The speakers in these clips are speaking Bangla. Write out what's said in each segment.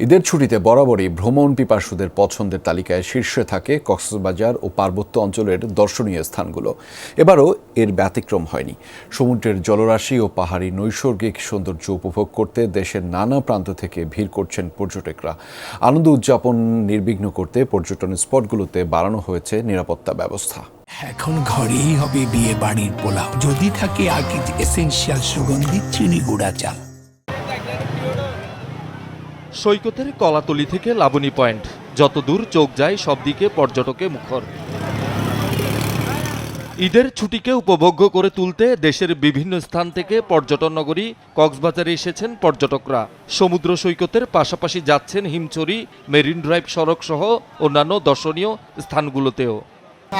ঈদের ছুটিতে বরাবরই ভ্রমণ পিপাসুদের পছন্দের তালিকায় শীর্ষে থাকে কক্সবাজার ও পার্বত্য অঞ্চলের দর্শনীয় স্থানগুলো। এবারও এর ব্যতিক্রম হয়নি। সমুদ্রের জলরাশি ও পাহাড়ি নৈসর্গিক সৌন্দর্য উপভোগ করতে দেশের নানা প্রান্ত থেকে ভিড় করছেন পর্যটকরা। আনন্দ উদযাপন নির্বিঘ্ন করতে পর্যটন স্পটগুলোতে বাড়ানো হয়েছে নিরাপত্তা ব্যবস্থা। এখন ঘরেই হবে বিয়ে বাড়ির পোলাও, যদি থাকে আকিজ এসেনশিয়াল সুগন্ধি চিনি গুঁড়া চাল। সৈকতের কলাতলি থেকে লাবণী পয়েন্ট, যত দূর চোখ যায় সব দিকে পর্যটকে মুখর। ঈদের ছুটিকে উপভোগ্য করে তুলতে দেশের বিভিন্ন স্থান থেকে পর্যটন নগরী কক্সবাজারে এসেছেন পর্যটকরা। সমুদ্র সৈকতের পাশাপাশি যাচ্ছেন হিমছড়ি, মেরিন ড্রাইভ সড়ক সহ অন্যান্য দর্শনীয় স্থানগুলোতেও।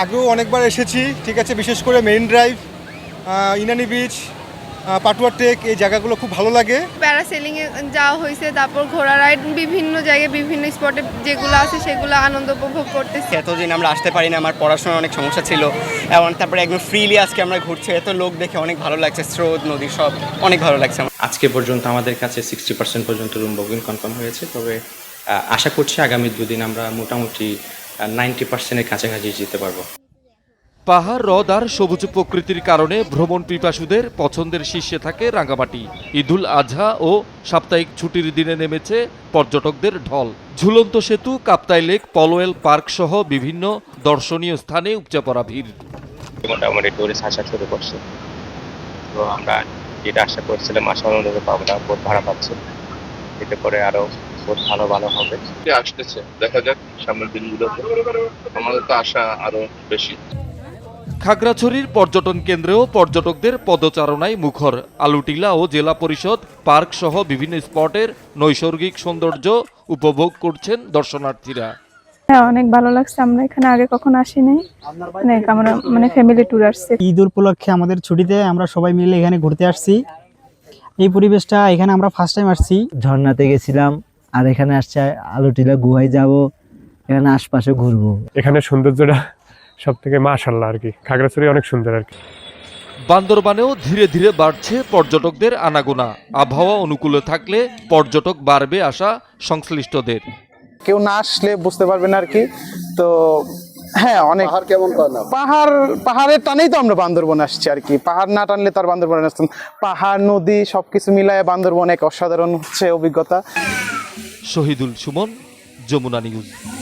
আগেও অনেকবার এসেছি, ঠিক আছে, বিশেষ করে মেরিন ড্রাইভ, ইনানি বিচ, পাটুয়া টেক, এই জায়গাগুলো খুব ভালো লাগে। প্যারাসেলিংয়ে যাওয়া হয়েছে, তারপর ঘোড়া রাইড, বিভিন্ন জায়গায় বিভিন্ন স্পটে যেগুলো আছে সেগুলো আনন্দ উপভোগ করতেছি। এতদিন আমরা আসতে পারি না, আমার পড়াশোনার অনেক সমস্যা ছিল, এবং তারপরে একদম ফ্রিলি আজকে আমরা ঘুরছি, এত লোক দেখে অনেক ভালো লাগছে, স্রোত নদী সব অনেক ভালো লাগছে। আজকে পর্যন্ত আমাদের কাছে 60% পর্যন্ত রুম বুকিং কনফার্ম হয়েছে, তবে আশা করছি আগামী দুদিন আমরা মোটামুটি 90%-এর কাছাকাছি যেতে পারবো। পাহাড়, হ্রদ আর সবুজ প্রকৃতির কারণে ভ্রমণ পিপাসুদের পছন্দের শীর্ষে থাকে রাঙামাটি। ঈদুল আজহা ও সাপ্তাহিক ছুটির দিনে নেমেছে পর্যটকদের ঢল। ঝুলন্ত সেতু, কাপ্তাই লেক, পলওয়েল পার্ক সহ বিভিন্ন দর্শনীয় স্থানে উপচে পড়া ভিড়। মোটামুটি টুরিস্ট আসা শুরু করছে, তো আমরা যেটা আশা করছিলাম আশা অনুযায়ী পাবো না, বোট ভাড়া পাচ্ছে, এতে করে আরো বোট ভালো হবে। আসতেছে, দেখা যাক সামনের দিনগুলোতে, আমাদের তো আশা আরো বেশি। খাগড়াছড়ির পর্যটন কেন্দ্রেও পর্যটকদের পদচারণায় মুখর। আলুটিলা ও জেলা পরিষদ পার্ক সহ বিভিন্ন স্পটের নৈসর্গিক সৌন্দর্য উপভোগ করছেন দর্শনার্থীরা। হ্যাঁ, অনেক ভালো লাগছে। আমরা এখানে আগে কখনো আসিনি, আমরা ফ্যামিলি ট্যুর আসছি। ঈদ উপলক্ষে আমাদের ছুটিতে আমরা সবাই মিলে এখানে ঘুরতে আসছি। এই পরিবেশটা এখানে আমরা ফার্স্ট টাইম আসছি। ঝর্ণাতে গেছিলাম, আর এখানে আসছে আলুটিলা গুহায় যাব, এখানে আশপাশে ঘুরবো। এখানে সৌন্দর্যটা সব থেকে মাশাআল্লাহ আর কি, খাগড়াছড়ি অনেক সুন্দর আর কি। বান্দরবানেও ধীরে ধীরে বাড়ছে পর্যটকদের আনাগোনা। আবহাওয়া অনুকূলে থাকলে পর্যটক বাড়বে আশা সংশ্লিষ্টদের। কেউ না আসলে বুঝতে পারবেন আর কি। তো হ্যাঁ, অনেক পাহাড় কেমন পান? পাহাড়ের টানেই তো আমরা বান্দরবন আসছি আর কি। পাহাড় না টানলে তার বান্দরবনে আসতাম। পাহাড়, নদী সবকিছু মিলায় বান্দরবন এক অসাধারণ হচ্ছে অভিজ্ঞতা। শহীদুল সুমন, যমুনা নিউজ।